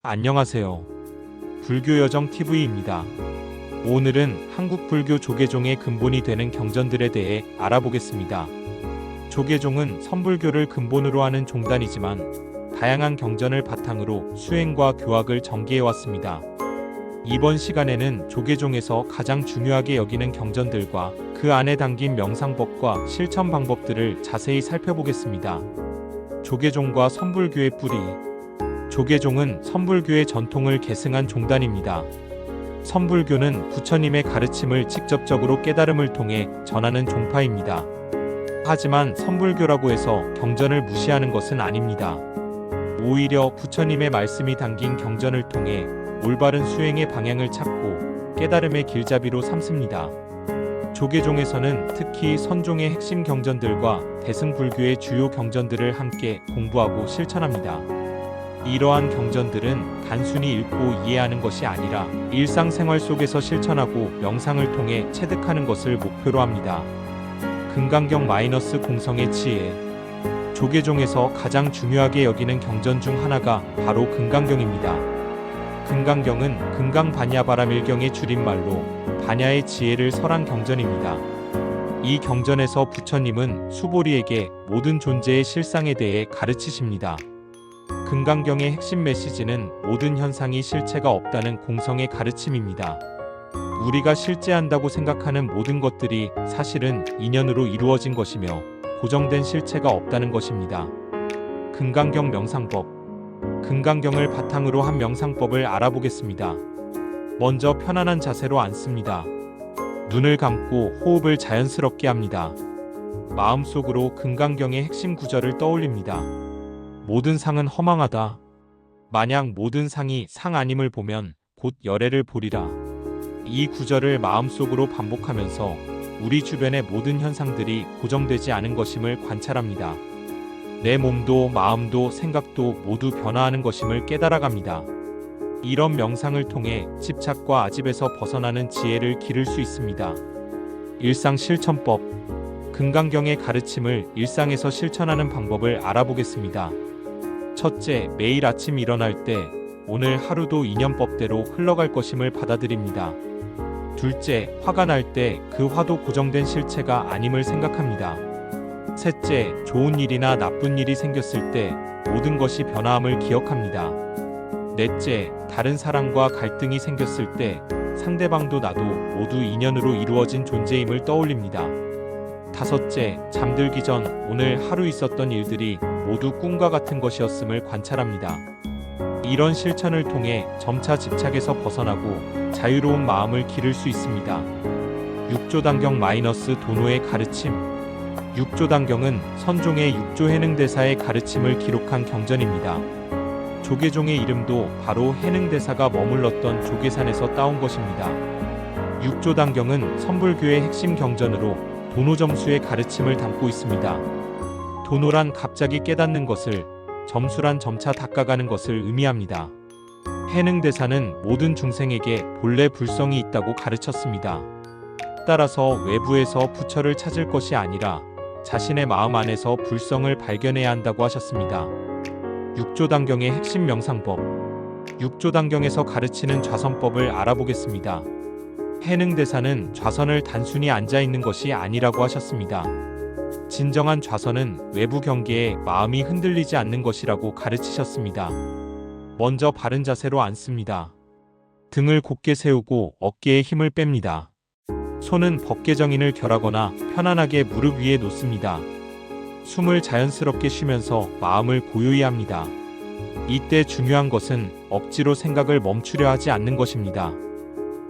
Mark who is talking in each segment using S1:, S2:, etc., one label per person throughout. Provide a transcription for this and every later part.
S1: 안녕하세요. 불교여정TV입니다. 오늘은 한국 불교 조계종의 근본이 되는 경전들에 대해 알아보겠습니다. 조계종은 선불교를 근본으로 하는 종단이지만 다양한 경전을 바탕으로 수행과 교학을 전개해왔습니다. 이번 시간에는 조계종에서 가장 중요하게 여기는 경전들과 그 안에 담긴 명상법과 실천 방법들을 자세히 살펴보겠습니다. 조계종과 선불교의 뿌리. 조계종은 선불교의 전통을 계승한 종단입니다. 선불교는 부처님의 가르침을 직접적으로 깨달음을 통해 전하는 종파입니다. 하지만 선불교라고 해서 경전을 무시하는 것은 아닙니다. 오히려 부처님의 말씀이 담긴 경전을 통해 올바른 수행의 방향을 찾고 깨달음의 길잡이로 삼습니다. 조계종에서는 특히 선종의 핵심 경전들과 대승불교의 주요 경전들을 함께 공부하고 실천합니다. 이러한 경전들은 단순히 읽고 이해하는 것이 아니라 일상생활 속에서 실천하고 명상을 통해 체득하는 것을 목표로 합니다. 금강경 공성의 지혜. 조계종에서 가장 중요하게 여기는 경전 중 하나가 바로 금강경입니다. 금강경은 금강반야바라밀경의 줄임말로 반야의 지혜를 설한 경전입니다. 이 경전에서 부처님은 수보리에게 모든 존재의 실상에 대해 가르치십니다. 금강경의 핵심 메시지는 모든 현상이 실체가 없다는 공성의 가르침입니다. 우리가 실제한다고 생각하는 모든 것들이 사실은 인연으로 이루어진 것이며 고정된 실체가 없다는 것입니다. 금강경 명상법. 금강경을 바탕으로 한 명상법을 알아보겠습니다. 먼저 편안한 자세로 앉습니다. 눈을 감고 호흡을 자연스럽게 합니다. 마음속으로 금강경의 핵심 구절을 떠올립니다. 모든 상은 허망하다. 만약 모든 상이 상 아님을 보면 곧 열애를 보리라. 이 구절을 마음속으로 반복하면서 우리 주변의 모든 현상들이 고정되지 않은 것임을 관찰합니다. 내 몸도 마음도 생각도 모두 변화하는 것임을 깨달아갑니다. 이런 명상을 통해 집착과 아집에서 벗어나는 지혜를 기를 수 있습니다. 일상 실천법. 금강경의 가르침을 일상에서 실천하는 방법을 알아보겠습니다. 첫째, 매일 아침 일어날 때 오늘 하루도 인연법대로 흘러갈 것임을 받아들입니다. 둘째, 화가 날 때 그 화도 고정된 실체가 아님을 생각합니다. 셋째, 좋은 일이나 나쁜 일이 생겼을 때 모든 것이 변화함을 기억합니다. 넷째, 다른 사람과 갈등이 생겼을 때 상대방도 나도 모두 인연으로 이루어진 존재임을 떠올립니다. 다섯째, 잠들기 전 오늘 하루 있었던 일들이 모두 꿈과 같은 것이었음을 관찰합니다. 이런 실천을 통해 점차 집착에서 벗어나고 자유로운 마음을 기를 수 있습니다. 육조단경 도노의 가르침. 육조단경은 선종의 육조해능대사의 가르침을 기록한 경전입니다. 조계종의 이름도 바로 해능대사가 머물렀던 조계산에서 따온 것입니다. 육조단경은 선불교의 핵심 경전으로 도노점수의 가르침을 담고 있습니다. 도노란 갑자기 깨닫는 것을, 점수란 점차 닦아가는 것을 의미합니다. 해능대사는 모든 중생에게 본래 불성이 있다고 가르쳤습니다. 따라서 외부에서 부처를 찾을 것이 아니라 자신의 마음 안에서 불성을 발견해야 한다고 하셨습니다. 육조단경의 핵심 명상법. 육조단경에서 가르치는 좌선법을 알아보겠습니다. 해능대사는 좌선을 단순히 앉아있는 것이 아니라고 하셨습니다. 진정한 좌선은 외부 경계에 마음이 흔들리지 않는 것이라고 가르치셨습니다. 먼저 바른 자세로 앉습니다. 등을 곧게 세우고 어깨에 힘을 뺍니다. 손은 법계정인을 결하거나 편안하게 무릎 위에 놓습니다. 숨을 자연스럽게 쉬면서 마음을 고요히 합니다. 이때 중요한 것은 억지로 생각을 멈추려 하지 않는 것입니다.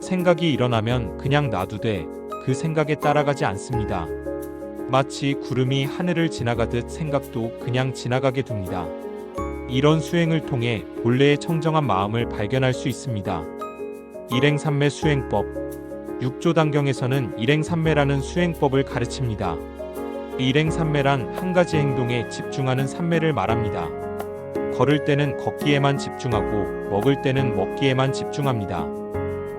S1: 생각이 일어나면 그냥 놔두되 그 생각에 따라가지 않습니다. 마치 구름이 하늘을 지나가듯 생각도 그냥 지나가게 둡니다. 이런 수행을 통해 본래의 청정한 마음을 발견할 수 있습니다. 일행삼매 수행법. 육조단경에서는 일행삼매라는 수행법을 가르칩니다. 일행삼매란 한 가지 행동에 집중하는 삼매를 말합니다. 걸을 때는 걷기에만 집중하고 먹을 때는 먹기에만 집중합니다.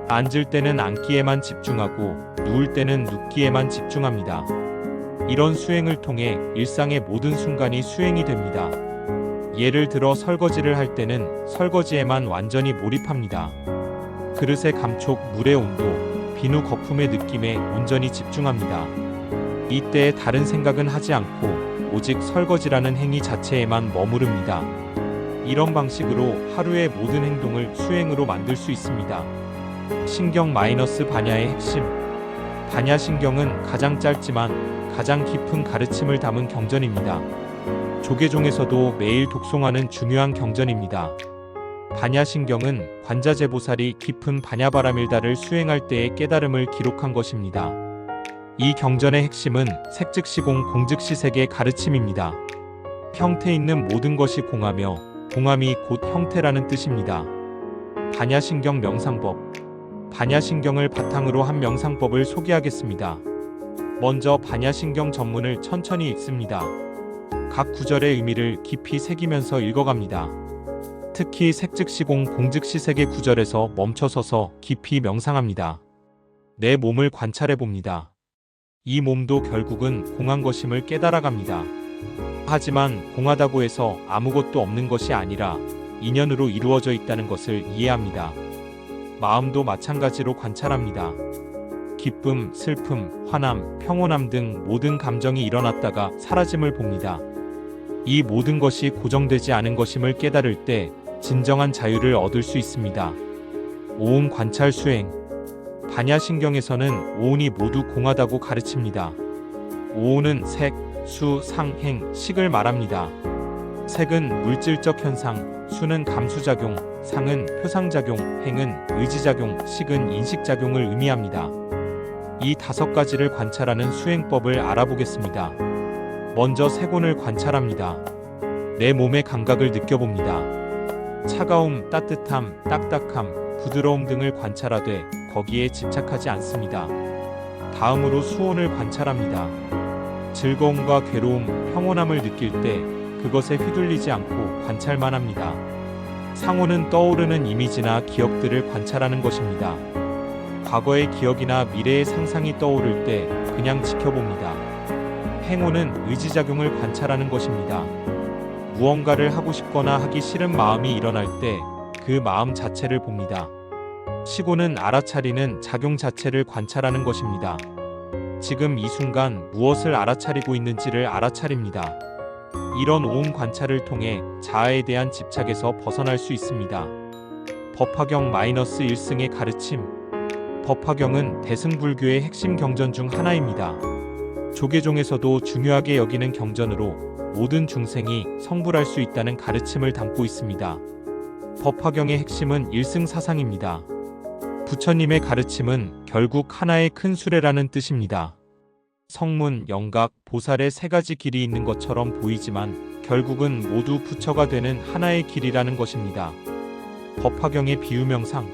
S1: 앉을 때는 앉기에만 집중하고 누울 때는 눕기에만 집중합니다. 이런 수행을 통해 일상의 모든 순간이 수행이 됩니다. 예를 들어 설거지를 할 때는 설거지에만 완전히 몰입합니다. 그릇의 감촉, 물의 온도, 비누 거품의 느낌에 온전히 집중합니다. 이때 다른 생각은 하지 않고 오직 설거지라는 행위 자체에만 머무릅니다. 이런 방식으로 하루의 모든 행동을 수행으로 만들 수 있습니다. 신경 반야의 핵심. 반야신경은 가장 짧지만 가장 깊은 가르침을 담은 경전입니다. 조계종에서도 매일 독송하는 중요한 경전입니다. 반야신경은 관자재보살이 깊은 반야바라밀다를 수행할 때의 깨달음을 기록한 것입니다. 이 경전의 핵심은 색즉시공 공즉시색의 가르침입니다. 형태 있는 모든 것이 공하며 공함이 곧 형태라는 뜻입니다. 반야신경 명상법. 반야신경을 바탕으로 한 명상법을 소개하겠습니다. 먼저 반야신경 전문을 천천히 읽습니다. 각 구절의 의미를 깊이 새기면서 읽어갑니다. 특히 색즉시공 공즉시색의 구절에서 멈춰서서 깊이 명상합니다. 내 몸을 관찰해 봅니다. 이 몸도 결국은 공한 것임을 깨달아갑니다. 하지만 공하다고 해서 아무것도 없는 것이 아니라 인연으로 이루어져 있다는 것을 이해합니다. 마음도 마찬가지로 관찰합니다. 기쁨, 슬픔, 화남, 평온함 등 모든 감정이 일어났다가 사라짐을 봅니다. 이 모든 것이 고정되지 않은 것임을 깨달을 때 진정한 자유를 얻을 수 있습니다. 오온 관찰 수행. 반야신경에서는 오온이 모두 공하다고 가르칩니다. 오온은 색, 수, 상, 행, 식을 말합니다. 색은 물질적 현상, 수는 감수작용, 상은 표상작용, 행은 의지작용, 식은 인식작용을 의미합니다. 이 5가지를 관찰하는 수행법을 알아보겠습니다. 먼저 색온을 관찰합니다. 내 몸의 감각을 느껴봅니다. 차가움, 따뜻함, 딱딱함, 부드러움 등을 관찰하되 거기에 집착하지 않습니다. 다음으로 수온을 관찰합니다. 즐거움과 괴로움, 평온함을 느낄 때 그것에 휘둘리지 않고 관찰만 합니다. 상온은 떠오르는 이미지나 기억들을 관찰하는 것입니다. 과거의 기억이나 미래의 상상이 떠오를 때 그냥 지켜봅니다. 행온은 의지작용을 관찰하는 것입니다. 무언가를 하고 싶거나 하기 싫은 마음이 일어날 때 그 마음 자체를 봅니다. 식온은 알아차리는 작용 자체를 관찰하는 것입니다. 지금 이 순간 무엇을 알아차리고 있는지를 알아차립니다. 이런 오온 관찰을 통해 자아에 대한 집착에서 벗어날 수 있습니다. 법화경 -1승의 가르침. 법화경은 대승불교의 핵심 경전 중 하나입니다. 조계종에서도 중요하게 여기는 경전으로 모든 중생이 성불할 수 있다는 가르침을 담고 있습니다. 법화경의 핵심은 일승사상입니다. 부처님의 가르침은 결국 하나의 큰 수레라는 뜻입니다. 성문, 영각, 보살의 3가지 길이 있는 것처럼 보이지만 결국은 모두 부처가 되는 하나의 길이라는 것입니다. 법화경의 비유명상.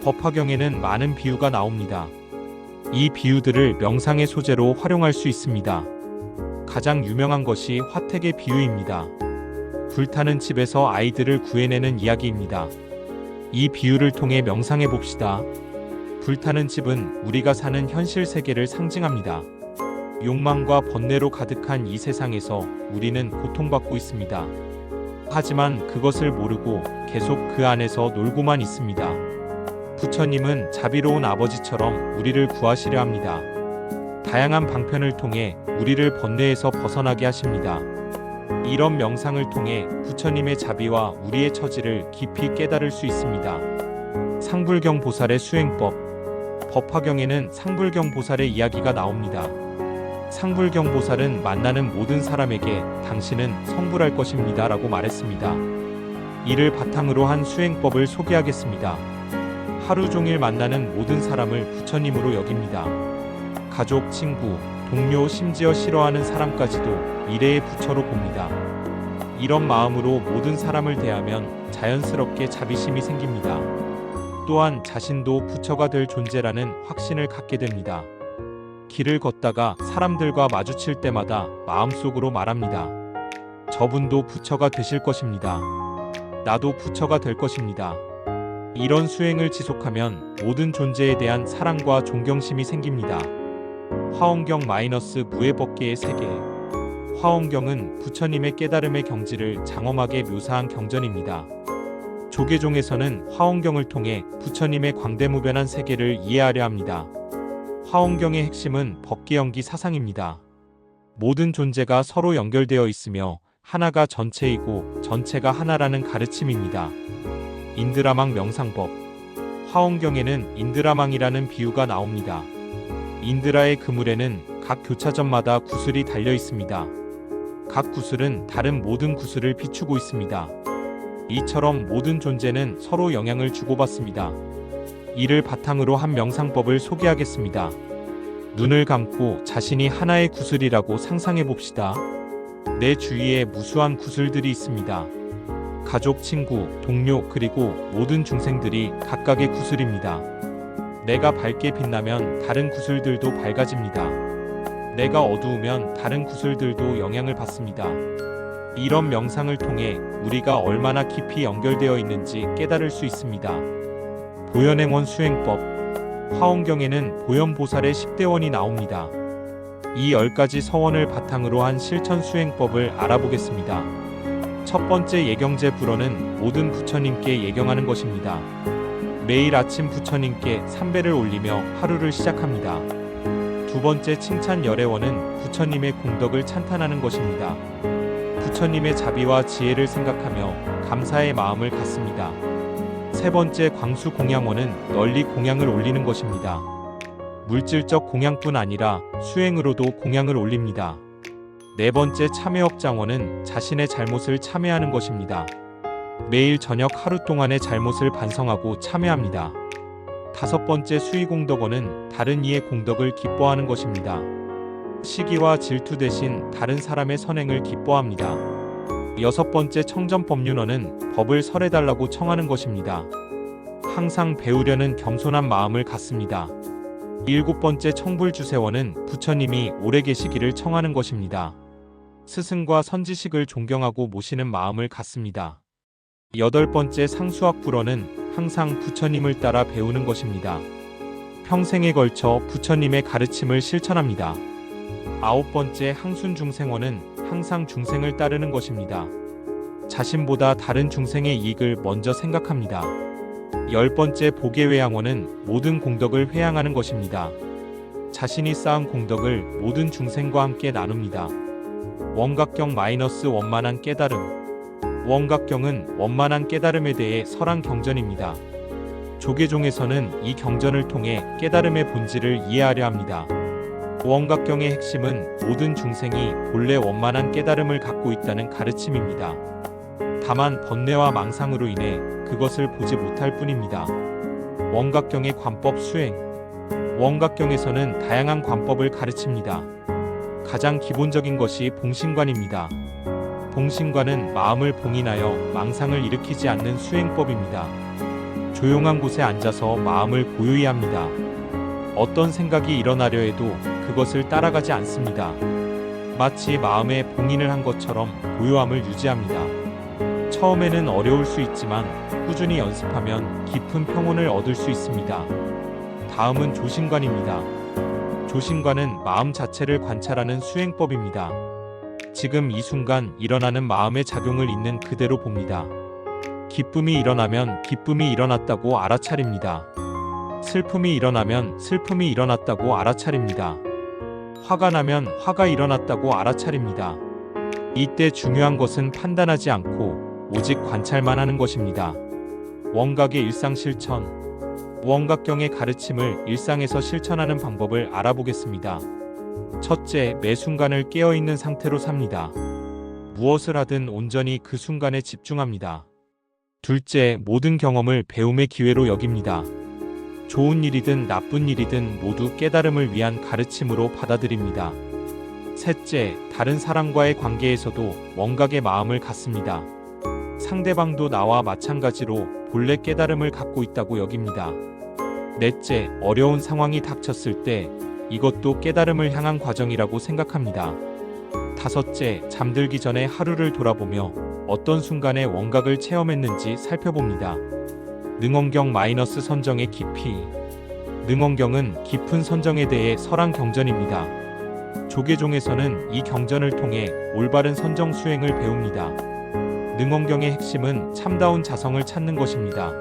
S1: 법화경에는 많은 비유가 나옵니다. 이 비유들을 명상의 소재로 활용할 수 있습니다. 가장 유명한 것이 화택의 비유입니다. 불타는 집에서 아이들을 구해내는 이야기입니다. 이 비유를 통해 명상해 봅시다. 불타는 집은 우리가 사는 현실 세계를 상징합니다. 욕망과 번뇌로 가득한 이 세상에서 우리는 고통받고 있습니다. 하지만 그것을 모르고 계속 그 안에서 놀고만 있습니다. 부처님은 자비로운 아버지처럼 우리를 구하시려 합니다. 다양한 방편을 통해 우리를 번뇌에서 벗어나게 하십니다. 이런 명상을 통해 부처님의 자비와 우리의 처지를 깊이 깨달을 수 있습니다. 상불경 보살의 수행법. 법화경에는 상불경 보살의 이야기가 나옵니다. 상불경 보살은 만나는 모든 사람에게 당신은 성불할 것입니다 라고 말했습니다. 이를 바탕으로 한 수행법을 소개하겠습니다. 하루 종일 만나는 모든 사람을 부처님으로 여깁니다. 가족, 친구, 동료, 심지어 싫어하는 사람까지도 미래의 부처로 봅니다. 이런 마음으로 모든 사람을 대하면 자연스럽게 자비심이 생깁니다. 또한 자신도 부처가 될 존재라는 확신을 갖게 됩니다. 길을 걷다가 사람들과 마주칠 때마다 마음속으로 말합니다. 저분도 부처가 되실 것입니다. 나도 부처가 될 것입니다. 이런 수행을 지속하면 모든 존재에 대한 사랑과 존경심이 생깁니다. 화엄경 -무해법계의 세계. 화엄경은 부처님의 깨달음의 경지를 장엄하게 묘사한 경전입니다. 조계종에서는 화엄경을 통해 부처님의 광대무변한 세계를 이해하려 합니다. 화엄경의 핵심은 법기연기 사상입니다. 모든 존재가 서로 연결되어 있으며 하나가 전체이고 전체가 하나라는 가르침입니다. 인드라망 명상법. 화엄경에는 인드라망이라는 비유가 나옵니다. 인드라의 그물에는 각 교차점마다 구슬이 달려 있습니다. 각 구슬은 다른 모든 구슬을 비추고 있습니다. 이처럼 모든 존재는 서로 영향을 주고받습니다. 이를 바탕으로 한 명상법을 소개하겠습니다. 눈을 감고 자신이 하나의 구슬이라고 상상해 봅시다. 내 주위에 무수한 구슬들이 있습니다. 가족, 친구, 동료, 그리고 모든 중생들이 각각의 구슬입니다. 내가 밝게 빛나면 다른 구슬들도 밝아집니다. 내가 어두우면 다른 구슬들도 영향을 받습니다. 이런 명상을 통해 우리가 얼마나 깊이 연결되어 있는지 깨달을 수 있습니다. 보현행원 수행법. 화엄경에는 보현보살의 10대원이 나옵니다. 이 10가지 서원을 바탕으로 한 실천 수행법을 알아보겠습니다. 첫 번째 예경제 불어는 모든 부처님께 예경하는 것입니다. 매일 아침 부처님께 삼배를 올리며 하루를 시작합니다. 두 번째 칭찬 열애원은 부처님의 공덕을 찬탄하는 것입니다. 부처님의 자비와 지혜를 생각하며 감사의 마음을 갖습니다. 세 번째 광수 공양원은 널리 공양을 올리는 것입니다. 물질적 공양뿐 아니라 수행으로도 공양을 올립니다. 네 번째 참회업장원은 자신의 잘못을 참회하는 것입니다. 매일 저녁 하루 동안의 잘못을 반성하고 참회합니다. 다섯 번째 수의공덕원은 다른 이의 공덕을 기뻐하는 것입니다. 시기와 질투 대신 다른 사람의 선행을 기뻐합니다. 여섯 번째 청전법륜원은 법을 설해달라고 청하는 것입니다. 항상 배우려는 겸손한 마음을 갖습니다. 일곱 번째 청불주세원은 부처님이 오래 계시기를 청하는 것입니다. 스승과 선지식을 존경하고 모시는 마음을 갖습니다. 여덟 번째 상수학불어는 항상 부처님을 따라 배우는 것입니다. 평생에 걸쳐 부처님의 가르침을 실천합니다. 아홉 번째 항순중생원은 항상 중생을 따르는 것입니다. 자신보다 다른 중생의 이익을 먼저 생각합니다. 열 번째 보계회양원은 모든 공덕을 회양하는 것입니다. 자신이 쌓은 공덕을 모든 중생과 함께 나눕니다. 원각경 마이너스 원만한 깨달음. 원각경은 원만한 깨달음에 대해 설한 경전입니다. 조계종에서는 이 경전을 통해 깨달음의 본질을 이해하려 합니다. 원각경의 핵심은 모든 중생이 본래 원만한 깨달음을 갖고 있다는 가르침입니다. 다만 번뇌와 망상으로 인해 그것을 보지 못할 뿐입니다. 원각경의 관법 수행. 원각경에서는 다양한 관법을 가르칩니다. 가장 기본적인 것이 봉신관입니다. 봉신관은 마음을 봉인하여 망상을 일으키지 않는 수행법입니다. 조용한 곳에 앉아서 마음을 고요히 합니다. 어떤 생각이 일어나려 해도 그것을 따라가지 않습니다. 마치 마음에 봉인을 한 것처럼 고요함을 유지합니다. 처음에는 어려울 수 있지만 꾸준히 연습하면 깊은 평온을 얻을 수 있습니다. 다음은 조신관입니다. 조신관은 마음 자체를 관찰하는 수행법입니다. 지금 이 순간 일어나는 마음의 작용을 있는 그대로 봅니다. 기쁨이 일어나면 기쁨이 일어났다고 알아차립니다. 슬픔이 일어나면 슬픔이 일어났다고 알아차립니다. 화가 나면 화가 일어났다고 알아차립니다. 이때 중요한 것은 판단하지 않고 오직 관찰만 하는 것입니다. 원각의 일상 실천. 원각경의 가르침을 일상에서 실천하는 방법을 알아보겠습니다. 첫째, 매 순간을 깨어있는 상태로 삽니다. 무엇을 하든 온전히 그 순간에 집중합니다. 둘째, 모든 경험을 배움의 기회로 여깁니다. 좋은 일이든 나쁜 일이든 모두 깨달음을 위한 가르침으로 받아들입니다. 셋째, 다른 사람과의 관계에서도 원각의 마음을 갖습니다. 상대방도 나와 마찬가지로 본래 깨달음을 갖고 있다고 여깁니다. 넷째, 어려운 상황이 닥쳤을 때 이것도 깨달음을 향한 과정이라고 생각합니다. 다섯째, 잠들기 전에 하루를 돌아보며 어떤 순간에 원각을 체험했는지 살펴봅니다. 능원경 마이너스 선정의 깊이. 능원경은 깊은 선정에 대해 설한 경전입니다. 조계종에서는 이 경전을 통해 올바른 선정 수행을 배웁니다. 능원경의 핵심은 참다운 자성을 찾는 것입니다.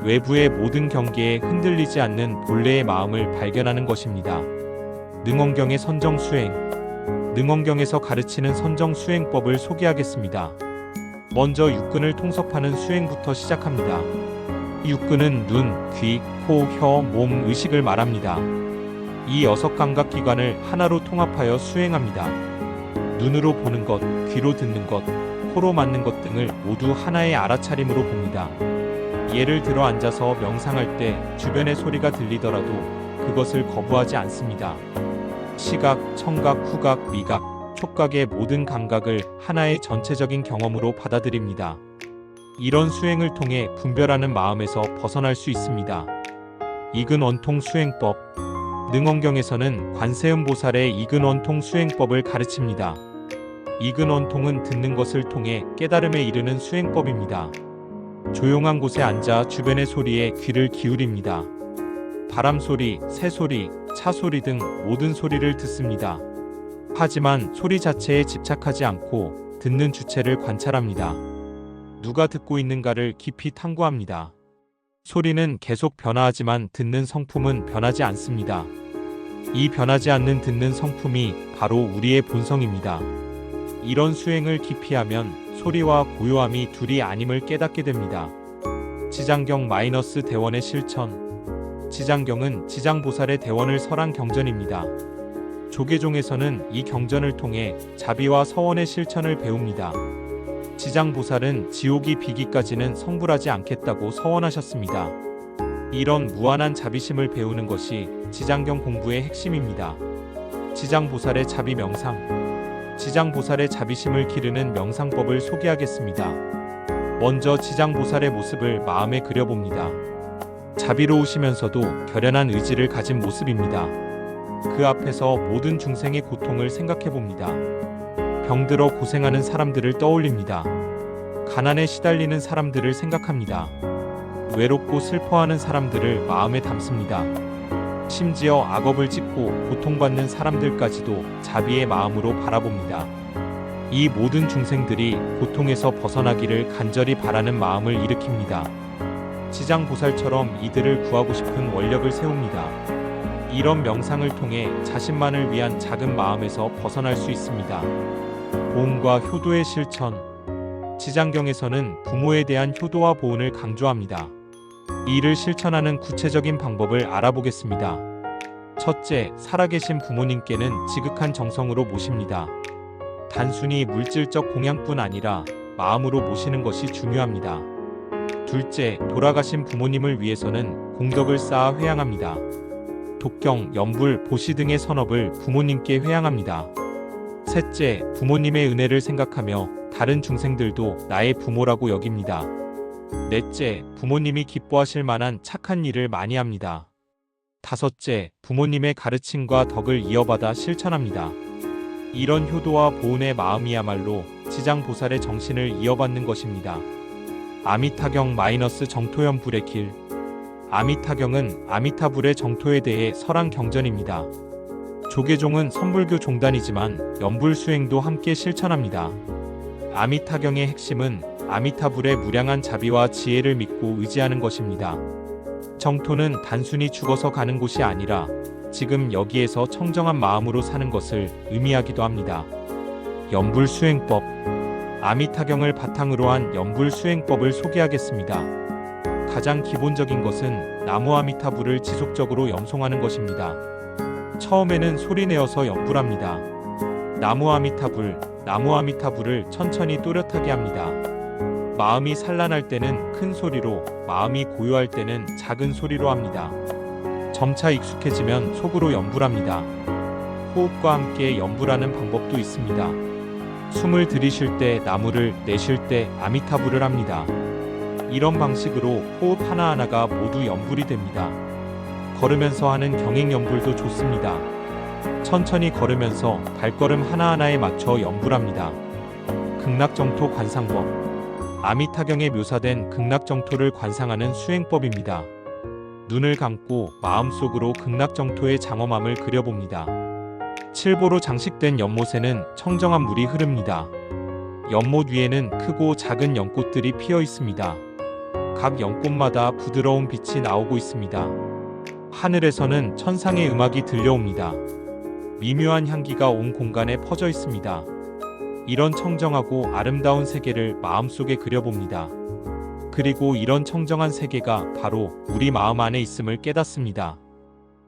S1: 외부의 모든 경계에 흔들리지 않는 본래의 마음을 발견하는 것입니다. 능원경의 선정 수행. 능원경에서 가르치는 선정 수행법을 소개하겠습니다. 먼저 육근을 통섭하는 수행부터 시작합니다. 육근은 눈, 귀, 코, 혀, 몸, 의식을 말합니다. 이 6감각 기관을 하나로 통합하여 수행합니다. 눈으로 보는 것, 귀로 듣는 것, 코로 맡는 것 등을 모두 하나의 알아차림으로 봅니다. 예를 들어 앉아서 명상할 때 주변의 소리가 들리더라도 그것을 거부하지 않습니다. 시각, 청각, 후각, 미각, 촉각의 모든 감각을 하나의 전체적인 경험으로 받아들입니다. 이런 수행을 통해 분별하는 마음에서 벗어날 수 있습니다. 이근원통 수행법. 능원경에서는 관세음보살의 이근원통 수행법을 가르칩니다. 이근원통은 듣는 것을 통해 깨달음에 이르는 수행법입니다. 조용한 곳에 앉아 주변의 소리에 귀를 기울입니다. 바람소리, 새소리, 차소리 등 모든 소리를 듣습니다. 하지만 소리 자체에 집착하지 않고 듣는 주체를 관찰합니다. 누가 듣고 있는가를 깊이 탐구합니다. 소리는 계속 변화하지만 듣는 성품은 변하지 않습니다. 이 변하지 않는 듣는 성품이 바로 우리의 본성입니다. 이런 수행을 깊이 하면 소리와 고요함이 둘이 아님을 깨닫게 됩니다. 지장경 대원의 실천. 지장경은 지장보살의 대원을 설한 경전입니다. 조계종에서는 이 경전을 통해 자비와 서원의 실천을 배웁니다. 지장보살은 지옥이 비기까지는 성불하지 않겠다고 서원하셨습니다. 이런 무한한 자비심을 배우는 것이 지장경 공부의 핵심입니다. 지장보살의 자비 명상. 지장보살의 자비심을 기르는 명상법을 소개하겠습니다. 먼저 지장보살의 모습을 마음에 그려봅니다. 자비로우시면서도 결연한 의지를 가진 모습입니다. 그 앞에서 모든 중생의 고통을 생각해봅니다. 병들어 고생하는 사람들을 떠올립니다. 가난에 시달리는 사람들을 생각합니다. 외롭고 슬퍼하는 사람들을 마음에 담습니다. 심지어 악업을 짓고 고통받는 사람들까지도 자비의 마음으로 바라봅니다. 이 모든 중생들이 고통에서 벗어나기를 간절히 바라는 마음을 일으킵니다. 지장보살처럼 이들을 구하고 싶은 원력을 세웁니다. 이런 명상을 통해 자신만을 위한 작은 마음에서 벗어날 수 있습니다. 보온과 효도의 실천. 지장경에서는 부모에 대한 효도와 보온을 강조합니다. 이를 실천하는 구체적인 방법을 알아보겠습니다. 첫째, 살아계신 부모님께는 지극한 정성으로 모십니다. 단순히 물질적 공양뿐 아니라 마음으로 모시는 것이 중요합니다. 둘째, 돌아가신 부모님을 위해서는 공덕을 쌓아 회양합니다. 독경, 연불, 보시 등의 선업을 부모님께 회양합니다. 셋째, 부모님의 은혜를 생각하며 다른 중생들도 나의 부모라고 여깁니다. 넷째, 부모님이 기뻐하실 만한 착한 일을 많이 합니다. 다섯째, 부모님의 가르침과 덕을 이어받아 실천합니다. 이런 효도와 보온의 마음이야말로 지장보살의 정신을 이어받는 것입니다. 아미타경 정토연불의 길. 아미타경은 아미타불의 정토에 대해 설한 경전입니다. 조계종은 선불교 종단이지만 연불 수행도 함께 실천합니다. 아미타경의 핵심은 아미타불의 무량한 자비와 지혜를 믿고 의지하는 것입니다. 정토는 단순히 죽어서 가는 곳이 아니라 지금 여기에서 청정한 마음으로 사는 것을 의미하기도 합니다. 연불 수행법. 아미타경을 바탕으로 한 연불 수행법을 소개하겠습니다. 가장 기본적인 것은 나무 아미타불을 지속적으로 염송하는 것입니다. 처음에는 소리내어서 연불합니다. 나무 아미타불을 천천히 또렷하게 합니다. 마음이 산란할 때는 큰 소리로, 마음이 고요할 때는 작은 소리로 합니다. 점차 익숙해지면 속으로 연불합니다. 호흡과 함께 연불하는 방법도 있습니다. 숨을 들이쉴 때 나무를, 내쉴 때 아미타불을 합니다. 이런 방식으로 호흡 하나하나가 모두 연불이 됩니다. 걸으면서 하는 경행연불도 좋습니다. 천천히 걸으면서 발걸음 하나하나에 맞춰 연불합니다. 극락정토 관상법. 아미타경에 묘사된 극락정토를 관상하는 수행법입니다. 눈을 감고 마음속으로 극락정토의 장엄함을 그려봅니다. 칠보로 장식된 연못에는 청정한 물이 흐릅니다. 연못 위에는 크고 작은 연꽃들이 피어 있습니다. 각 연꽃마다 부드러운 빛이 나오고 있습니다. 하늘에서는 천상의 음악이 들려옵니다. 미묘한 향기가 온 공간에 퍼져 있습니다. 이런 청정하고 아름다운 세계를 마음속에 그려봅니다. 그리고 이런 청정한 세계가 바로 우리 마음 안에 있음을 깨닫습니다.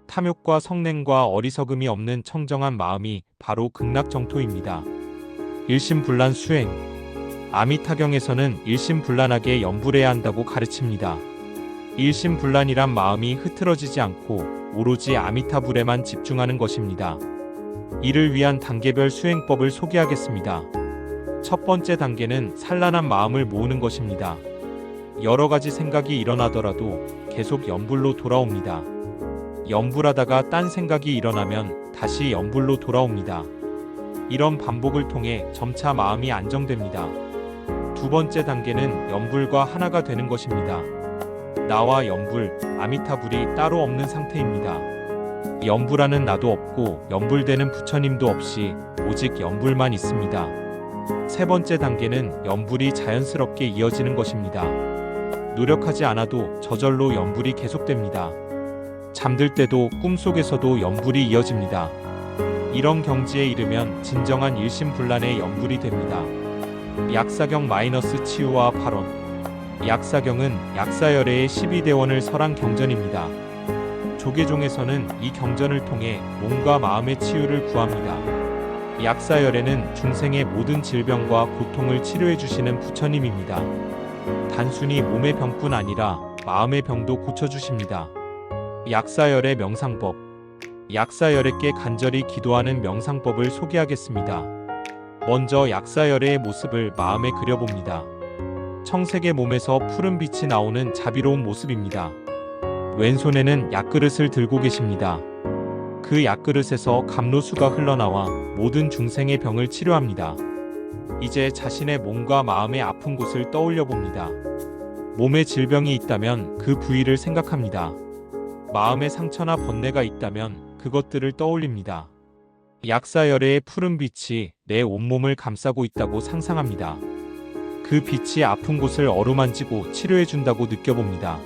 S1: 탐욕과 성냄과 어리석음이 없는 청정한 마음이 바로 극락정토입니다. 일심불란 수행. 아미타경에서는 일심불란하게 염불해야 한다고 가르칩니다. 일심불란이란 마음이 흐트러지지 않고 오로지 아미타불에만 집중하는 것입니다. 이를 위한 단계별 수행법을 소개하겠습니다. 첫 번째 단계는 산란한 마음을 모으는 것입니다. 여러 가지 생각이 일어나더라도 계속 염불로 돌아옵니다. 염불하다가 딴 생각이 일어나면 다시 염불로 돌아옵니다. 이런 반복을 통해 점차 마음이 안정됩니다. 두 번째 단계는 염불과 하나가 되는 것입니다. 나와 염불, 아미타불이 따로 없는 상태입니다. 염불하는 나도 없고 염불되는 부처님도 없이 오직 염불만 있습니다. 세 번째 단계는 염불이 자연스럽게 이어지는 것입니다. 노력하지 않아도 저절로 염불이 계속됩니다. 잠들 때도 꿈속에서도 염불이 이어집니다. 이런 경지에 이르면 진정한 일심불란의 염불이 됩니다. 약사경 마이너스 치유와 발언. 약사경은 약사열애의 12대원을 설한 경전입니다. 조계종에서는 이 경전을 통해 몸과 마음의 치유를 구합니다. 약사열애는 중생의 모든 질병과 고통을 치료해 주시는 부처님입니다. 단순히 몸의 병뿐 아니라 마음의 병도 고쳐주십니다. 약사열애 명상법. 약사열애께 간절히 기도하는 명상법을 소개하겠습니다. 먼저 약사열애의 모습을 마음에 그려봅니다. 청색의 몸에서 푸른 빛이 나오는 자비로운 모습입니다. 왼손에는 약그릇을 들고 계십니다. 그 약그릇에서 감로수가 흘러나와 모든 중생의 병을 치료합니다. 이제 자신의 몸과 마음의 아픈 곳을 떠올려 봅니다. 몸에 질병이 있다면 그 부위를 생각합니다. 마음에 상처나 번뇌가 있다면 그것들을 떠올립니다. 약사열애의 푸른 빛이 내 온몸을 감싸고 있다고 상상합니다. 그 빛이 아픈 곳을 어루만지고 치료해준다고 느껴봅니다.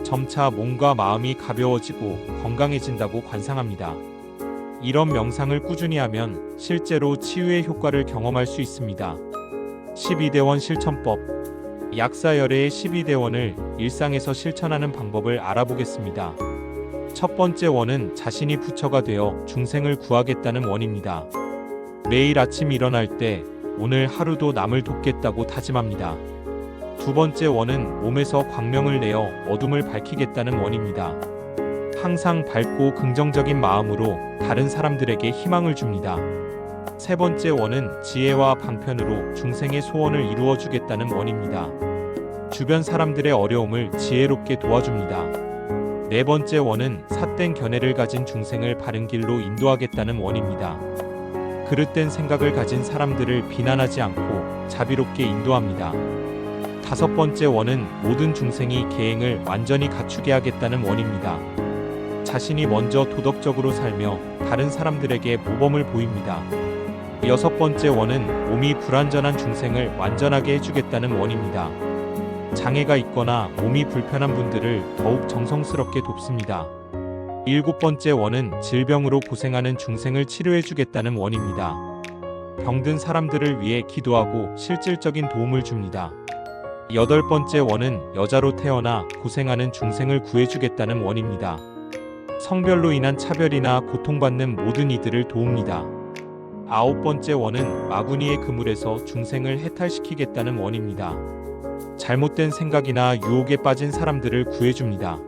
S1: 점차 몸과 마음이 가벼워지고 건강해진다고 관상합니다. 이런 명상을 꾸준히 하면 실제로 치유의 효과를 경험할 수 있습니다. 12대원 실천법. 약사열애의 12대원을 일상에서 실천하는 방법을 알아보겠습니다. 첫 번째 원은 자신이 부처가 되어 중생을 구하겠다는 원입니다. 매일 아침 일어날 때 오늘 하루도 남을 돕겠다고 다짐합니다. 두 번째 원은 몸에서 광명을 내어 어둠을 밝히겠다는 원입니다. 항상 밝고 긍정적인 마음으로 다른 사람들에게 희망을 줍니다. 세 번째 원은 지혜와 방편으로 중생의 소원을 이루어 주겠다는 원입니다. 주변 사람들의 어려움을 지혜롭게 도와줍니다. 네 번째 원은 삿된 견해를 가진 중생을 바른 길로 인도하겠다는 원입니다. 그릇된 생각을 가진 사람들을 비난하지 않고 자비롭게 인도합니다. 다섯 번째 원은 모든 중생이 계행을 완전히 갖추게 하겠다는 원입니다. 자신이 먼저 도덕적으로 살며 다른 사람들에게 모범을 보입니다. 여섯 번째 원은 몸이 불완전한 중생을 완전하게 해주겠다는 원입니다. 장애가 있거나 몸이 불편한 분들을 더욱 정성스럽게 돕습니다. 일곱 번째 원은 질병으로 고생하는 중생을 치료해주겠다는 원입니다. 병든 사람들을 위해 기도하고 실질적인 도움을 줍니다. 여덟 번째 원은 여자로 태어나 고생하는 중생을 구해주겠다는 원입니다. 성별로 인한 차별이나 고통받는 모든 이들을 도웁니다. 아홉 번째 원은 마구니의 그물에서 중생을 해탈시키겠다는 원입니다. 잘못된 생각이나 유혹에 빠진 사람들을 구해줍니다.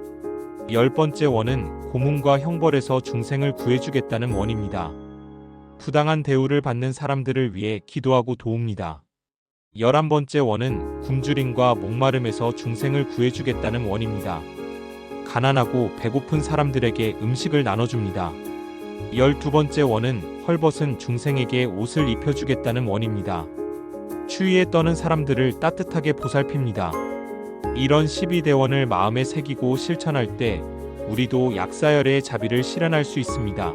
S1: 열 번째 원은 고문과 형벌에서 중생을 구해주겠다는 원입니다. 부당한 대우를 받는 사람들을 위해 기도하고 도웁니다. 11번째 원은 굶주림과 목마름에서 중생을 구해주겠다는 원입니다. 가난하고 배고픈 사람들에게 음식을 나눠줍니다. 12번째 원은 헐벗은 중생에게 옷을 입혀주겠다는 원입니다. 추위에 떠는 사람들을 따뜻하게 보살핍니다. 이런 12대원을 마음에 새기고 실천할 때 우리도 약사열애의 자비를 실현할 수 있습니다.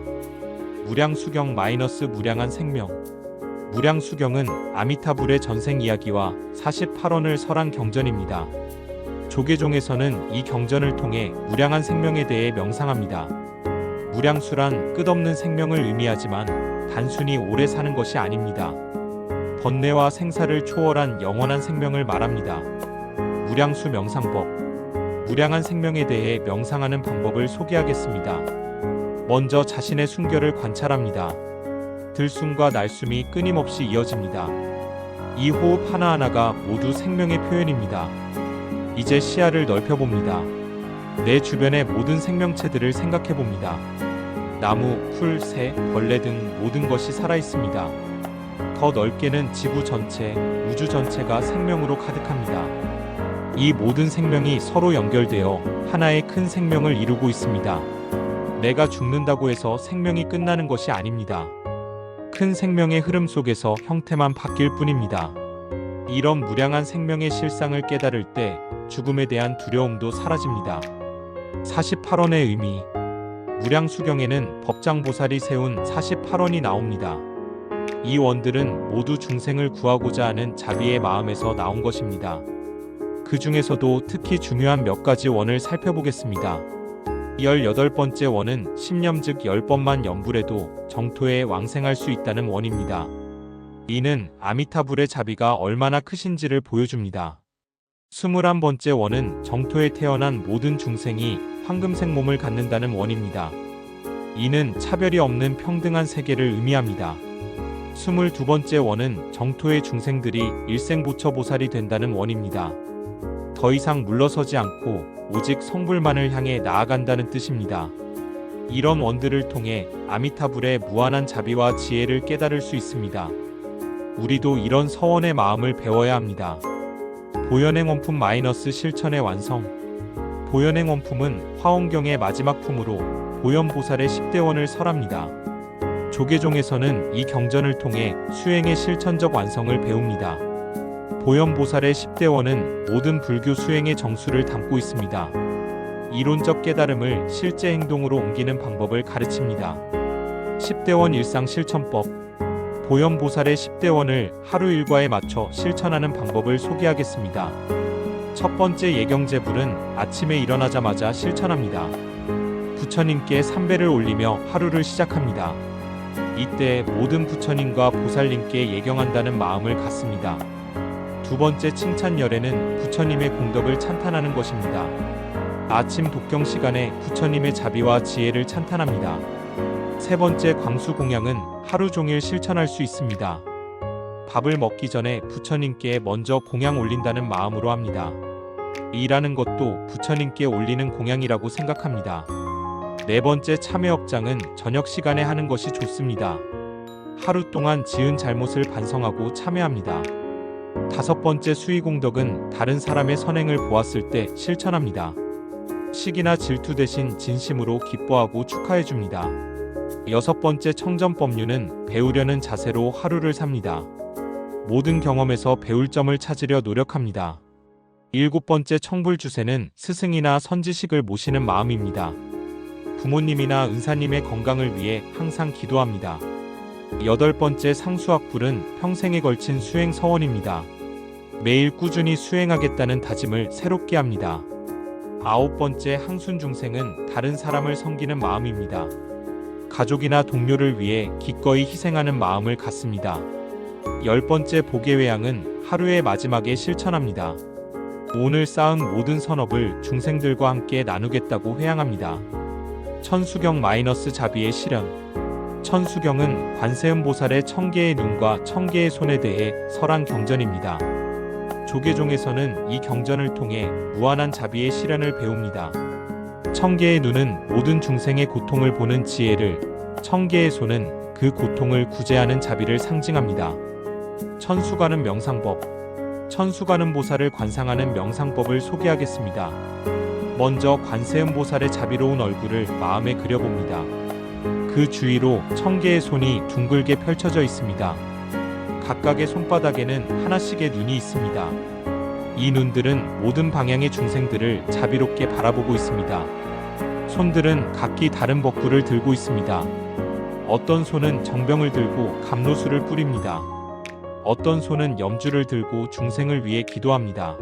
S1: 무량수경 마이너스 무량한 생명. 무량수경은 아미타불의 전생 이야기와 48원을 설한 경전입니다. 조계종에서는 이 경전을 통해 무량한 생명에 대해 명상합니다. 무량수란 끝없는 생명을 의미하지만 단순히 오래 사는 것이 아닙니다. 번뇌와 생사를 초월한 영원한 생명을 말합니다. 무량수 명상법. 무량한 생명에 대해 명상하는 방법을 소개하겠습니다. 먼저 자신의 숨결을 관찰합니다. 들숨과 날숨이 끊임없이 이어집니다. 이 호흡 하나하나가 모두 생명의 표현입니다. 이제 시야를 넓혀봅니다. 내 주변의 모든 생명체들을 생각해봅니다. 나무, 풀, 새, 벌레 등 모든 것이 살아있습니다. 더 넓게는 지구 전체, 우주 전체가 생명으로 가득합니다. 이 모든 생명이 서로 연결되어 하나의 큰 생명을 이루고 있습니다. 내가 죽는다고 해서 생명이 끝나는 것이 아닙니다. 큰 생명의 흐름 속에서 형태만 바뀔 뿐입니다. 이런 무량한 생명의 실상을 깨달을 때 죽음에 대한 두려움도 사라집니다. 48원의 의미. 무량수경에는 법장보살이 세운 48원이 나옵니다. 이 원들은 모두 중생을 구하고자 하는 자비의 마음에서 나온 것입니다. 그 중에서도 특히 중요한 몇 가지 원을 살펴보겠습니다. 18번째 원은 십념 즉 10번만 염불해도 정토에 왕생할 수 있다는 원입니다. 이는 아미타불의 자비가 얼마나 크신지를 보여줍니다. 21번째 원은 정토에 태어난 모든 중생이 황금색 몸을 갖는다는 원입니다. 이는 차별이 없는 평등한 세계를 의미합니다. 22번째 원은 정토의 중생들이 일생보처보살이 된다는 원입니다. 더 이상 물러서지 않고 오직 성불만을 향해 나아간다는 뜻입니다. 이런 원들을 통해 아미타불의 무한한 자비와 지혜를 깨달을 수 있습니다. 우리도 이런 서원의 마음을 배워야 합니다. 보현행 원품 마이너스 실천의 완성. 보현행 원품은 화엄경의 마지막 품으로 보현보살의 10대원을 설합니다. 조계종에서는 이 경전을 통해 수행의 실천적 완성을 배웁니다. 보현보살의 10대원은 모든 불교 수행의 정수를 담고 있습니다. 이론적 깨달음을 실제 행동으로 옮기는 방법을 가르칩니다. 10대원 일상 실천법. 보현보살의 10대원을 하루 일과에 맞춰 실천하는 방법을 소개하겠습니다. 첫 번째 예경제불은 아침에 일어나자마자 실천합니다. 부처님께 삼배를 올리며 하루를 시작합니다. 이때 모든 부처님과 보살님께 예경한다는 마음을 갖습니다. 두 번째 칭찬열애는 부처님의 공덕을 찬탄하는 것입니다. 아침 독경 시간에 부처님의 자비와 지혜를 찬탄합니다. 세 번째 광수공양은 하루 종일 실천할 수 있습니다. 밥을 먹기 전에 부처님께 먼저 공양 올린다는 마음으로 합니다. 이라는 것도 부처님께 올리는 공양이라고 생각합니다. 네 번째 참회업장은 저녁 시간에 하는 것이 좋습니다. 하루 동안 지은 잘못을 반성하고 참회합니다. 다섯 번째 수의공덕은 다른 사람의 선행을 보았을 때 실천합니다. 시기나 질투 대신 진심으로 기뻐하고 축하해줍니다. 여섯 번째 청전법류는 배우려는 자세로 하루를 삽니다. 모든 경험에서 배울 점을 찾으려 노력합니다. 일곱 번째 청불주세는 스승이나 선지식을 모시는 마음입니다. 부모님이나 은사님의 건강을 위해 항상 기도합니다. 여덟 번째 상수학불은 평생에 걸친 수행 서원입니다. 매일 꾸준히 수행하겠다는 다짐을 새롭게 합니다. 아홉 번째 항순중생은 다른 사람을 섬기는 마음입니다. 가족이나 동료를 위해 기꺼이 희생하는 마음을 갖습니다. 열 번째 보계회양은 하루의 마지막에 실천합니다. 오늘 쌓은 모든 선업을 중생들과 함께 나누겠다고 회양합니다. 천수경 마이너스 자비의 실현. 천수경은 관세음보살의 1000개의 눈과 1000개의 손에 대해 설한 경전입니다. 조계종에서는 이 경전을 통해 무한한 자비의 실현을 배웁니다. 1000개의 눈은 모든 중생의 고통을 보는 지혜를, 1000개의 손은 그 고통을 구제하는 자비를 상징합니다. 천수관음 명상법. 천수관음 보살을 관상하는 명상법을 소개하겠습니다. 먼저 관세음보살의 자비로운 얼굴을 마음에 그려봅니다. 그 주위로 1000개의 손이 둥글게 펼쳐져 있습니다. 각각의 손바닥에는 하나씩의 눈이 있습니다. 이 눈들은 모든 방향의 중생들을 자비롭게 바라보고 있습니다. 손들은 각기 다른 법구를 들고 있습니다. 어떤 손은 정병을 들고 감로수를 뿌립니다. 어떤 손은 염주를 들고 중생을 위해 기도합니다.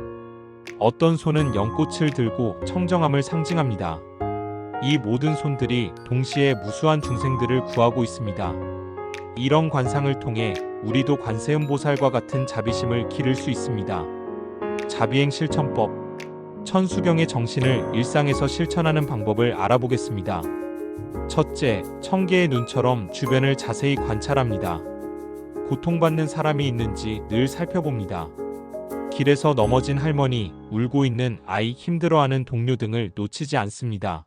S1: 어떤 손은 연꽃을 들고 청정함을 상징합니다. 이 모든 손들이 동시에 무수한 중생들을 구하고 있습니다. 이런 관상을 통해 우리도 관세음보살과 같은 자비심을 기를 수 있습니다. 자비행 실천법. 천수경의 정신을 일상에서 실천하는 방법을 알아보겠습니다. 첫째, 청개의 눈처럼 주변을 자세히 관찰합니다. 고통받는 사람이 있는지 늘 살펴봅니다. 길에서 넘어진 할머니, 울고 있는 아이, 힘들어하는 동료 등을 놓치지 않습니다.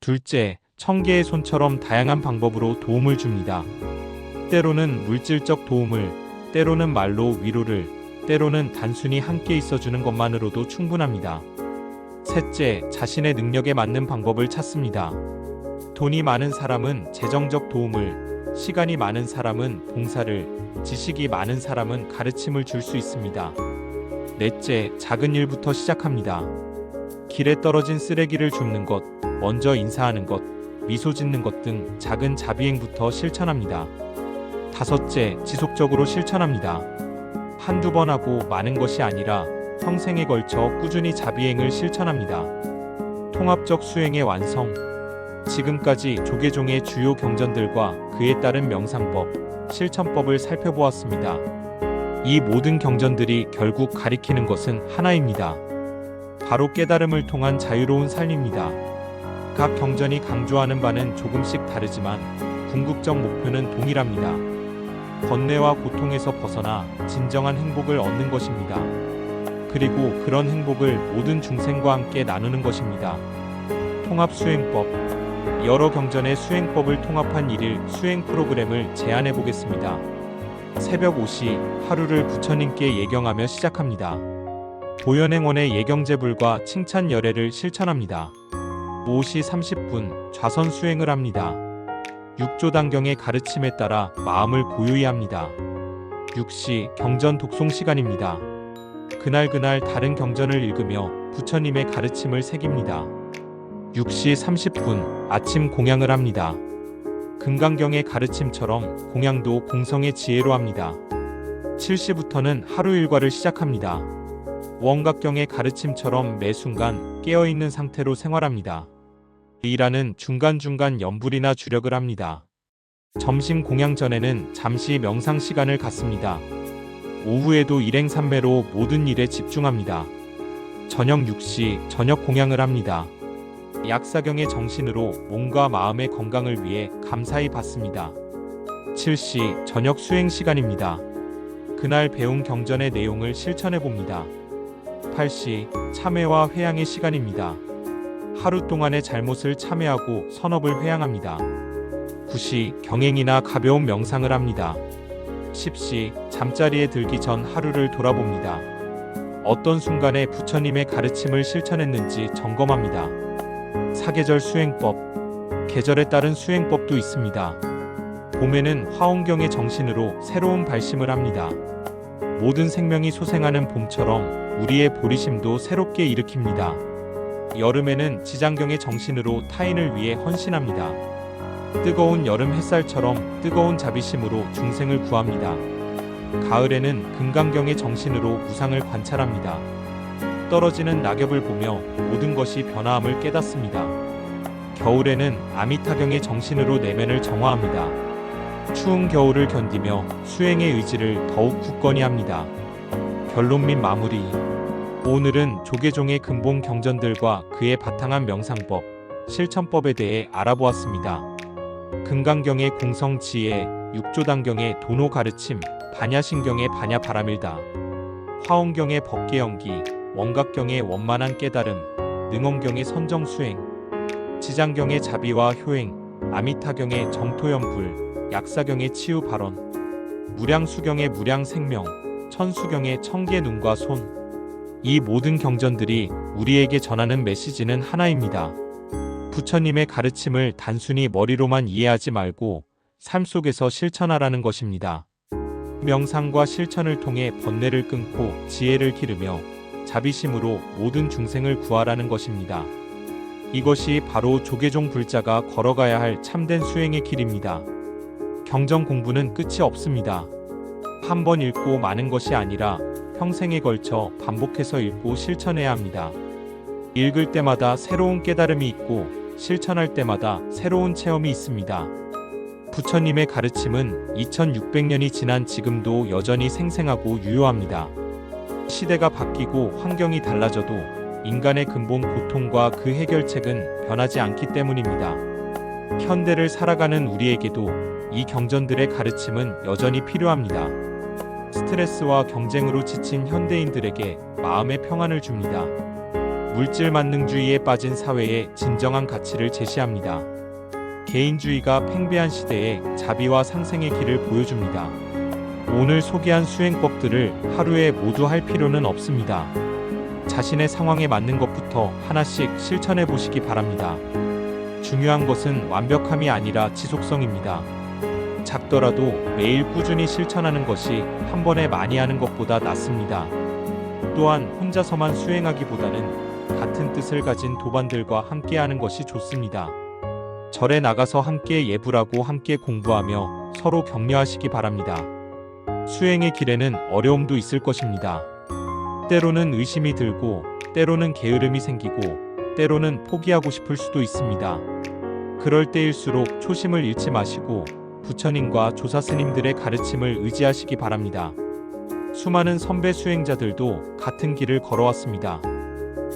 S1: 둘째, 청개의 손처럼 다양한 방법으로 도움을 줍니다. 때로는 물질적 도움을, 때로는 말로 위로를, 때로는 단순히 함께 있어주는 것만으로도 충분합니다. 셋째, 자신의 능력에 맞는 방법을 찾습니다. 돈이 많은 사람은 재정적 도움을, 시간이 많은 사람은 봉사를, 지식이 많은 사람은 가르침을 줄 수 있습니다. 넷째, 작은 일부터 시작합니다. 길에 떨어진 쓰레기를 줍는 것, 먼저 인사하는 것, 미소 짓는 것 등 작은 자비행부터 실천합니다. 다섯째, 지속적으로 실천합니다. 한두 번 하고 마는 것이 아니라 평생에 걸쳐 꾸준히 자비행을 실천합니다. 통합적 수행의 완성. 지금까지 조계종의 주요 경전들과 그에 따른 명상법, 실천법을 살펴보았습니다. 이 모든 경전들이 결국 가리키는 것은 하나입니다. 바로 깨달음을 통한 자유로운 삶입니다. 각 경전이 강조하는 바는 조금씩 다르지만 궁극적 목표는 동일합니다. 번뇌와 고통에서 벗어나 진정한 행복을 얻는 것입니다. 그리고 그런 행복을 모든 중생과 함께 나누는 것입니다. 통합수행법. 여러 경전의 수행법을 통합한 1일 수행 프로그램을 제안해 보겠습니다. 새벽 5시 하루를 부처님께 예경하며 시작합니다. 보현행원의 예경제불과 칭찬 열애를 실천합니다. 5시 30분 좌선 수행을 합니다. 6조단경의 가르침에 따라 마음을 고요히 합니다. 6시 경전 독송 시간입니다. 그날 다른 경전을 읽으며 부처님의 가르침을 새깁니다. 6시 30분 아침 공양을 합니다. 금강경의 가르침처럼 공양도 공성의 지혜로 합니다. 7시부터는 하루 일과를 시작합니다. 원각경의 가르침처럼 매 순간 깨어있는 상태로 생활합니다. 일하는 중간중간 염불이나 주력을 합니다. 점심 공양 전에는 잠시 명상 시간을 갖습니다. 오후에도 일행삼매로 모든 일에 집중합니다. 저녁 6시 저녁 공양을 합니다. 약사경의 정신으로 몸과 마음의 건강을 위해 감사히 받습니다. 7시 저녁 수행 시간입니다. 그날 배운 경전의 내용을 실천해 봅니다. 8시 참회와 회양의 시간입니다. 하루 동안의 잘못을 참회하고 선업을 회양합니다. 9시 경행이나 가벼운 명상을 합니다. 10시 잠자리에 들기 전 하루를 돌아봅니다. 어떤 순간에 부처님의 가르침을 실천했는지 점검합니다. 사계절 수행법. 계절에 따른 수행법도 있습니다. 봄에는 화엄경의 정신으로 새로운 발심을 합니다. 모든 생명이 소생하는 봄처럼 우리의 보리심도 새롭게 일으킵니다. 여름에는 지장경의 정신으로 타인을 위해 헌신합니다. 뜨거운 여름 햇살처럼 뜨거운 자비심으로 중생을 구합니다. 가을에는 금강경의 정신으로 무상을 관찰합니다. 떨어지는 낙엽을 보며 모든 것이 변화함을 깨닫습니다. 겨울에는 아미타경의 정신으로 내면을 정화합니다. 추운 겨울을 견디며 수행의 의지를 더욱 굳건히 합니다. 결론 및 마무리. 오늘은 조계종의 근본 경전들과 그에 바탕한 명상법, 실천법에 대해 알아보았습니다. 금강경의 공성지혜, 육조단경의 도노 가르침, 반야신경의 반야 바라밀다, 화엄경의 법계연기, 원각경의 원만한 깨달음, 능엄경의 선정수행, 지장경의 자비와 효행, 아미타경의 정토연불, 약사경의 치유발언, 무량수경의 무량생명, 천수경의 청개눈과 손. 이 모든 경전들이 우리에게 전하는 메시지는 하나입니다. 부처님의 가르침을 단순히 머리로만 이해하지 말고 삶 속에서 실천하라는 것입니다. 명상과 실천을 통해 번뇌를 끊고 지혜를 기르며 자비심으로 모든 중생을 구하라는 것입니다. 이것이 바로 조계종 불자가 걸어가야 할 참된 수행의 길입니다. 경전 공부는 끝이 없습니다. 한 번 읽고 마는 것이 아니라 평생에 걸쳐 반복해서 읽고 실천해야 합니다. 읽을 때마다 새로운 깨달음이 있고 실천할 때마다 새로운 체험이 있습니다. 부처님의 가르침은 2600년이 지난 지금도 여전히 생생하고 유효합니다. 시대가 바뀌고 환경이 달라져도 인간의 근본 고통과 그 해결책은 변하지 않기 때문입니다. 현대를 살아가는 우리에게도 이 경전들의 가르침은 여전히 필요합니다. 스트레스와 경쟁으로 지친 현대인들에게 마음의 평안을 줍니다. 물질 만능주의에 빠진 사회에 진정한 가치를 제시합니다. 개인주의가 팽배한 시대에 자비와 상생의 길을 보여줍니다. 오늘 소개한 수행법들을 하루에 모두 할 필요는 없습니다. 자신의 상황에 맞는 것부터 하나씩 실천해 보시기 바랍니다. 중요한 것은 완벽함이 아니라 지속성입니다. 작더라도 매일 꾸준히 실천하는 것이 한 번에 많이 하는 것보다 낫습니다. 또한 혼자서만 수행하기보다는 같은 뜻을 가진 도반들과 함께 하는 것이 좋습니다. 절에 나가서 함께 예불하고 함께 공부하며 서로 격려하시기 바랍니다. 수행의 길에는 어려움도 있을 것입니다. 때로는 의심이 들고, 때로는 게으름이 생기고, 때로는 포기하고 싶을 수도 있습니다. 그럴 때일수록 초심을 잃지 마시고 부처님과 조사스님들의 가르침을 의지하시기 바랍니다. 수많은 선배 수행자들도 같은 길을 걸어왔습니다.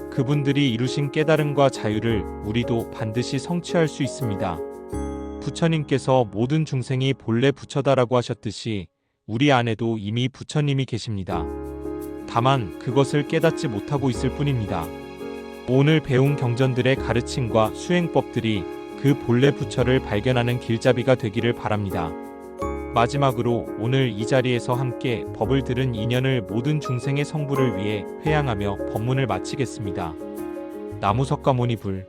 S1: 그분들이 이루신 깨달음과 자유를 우리도 반드시 성취할 수 있습니다. 부처님께서 모든 중생이 본래 부처다라고 하셨듯이 우리 안에도 이미 부처님이 계십니다. 다만 그것을 깨닫지 못하고 있을 뿐입니다. 오늘 배운 경전들의 가르침과 수행법들이 그 본래 부처를 발견하는 길잡이가 되기를 바랍니다. 마지막으로 오늘 이 자리에서 함께 법을 들은 인연을 모든 중생의 성부를 위해 회양하며 법문을 마치겠습니다. 나무석가모니 불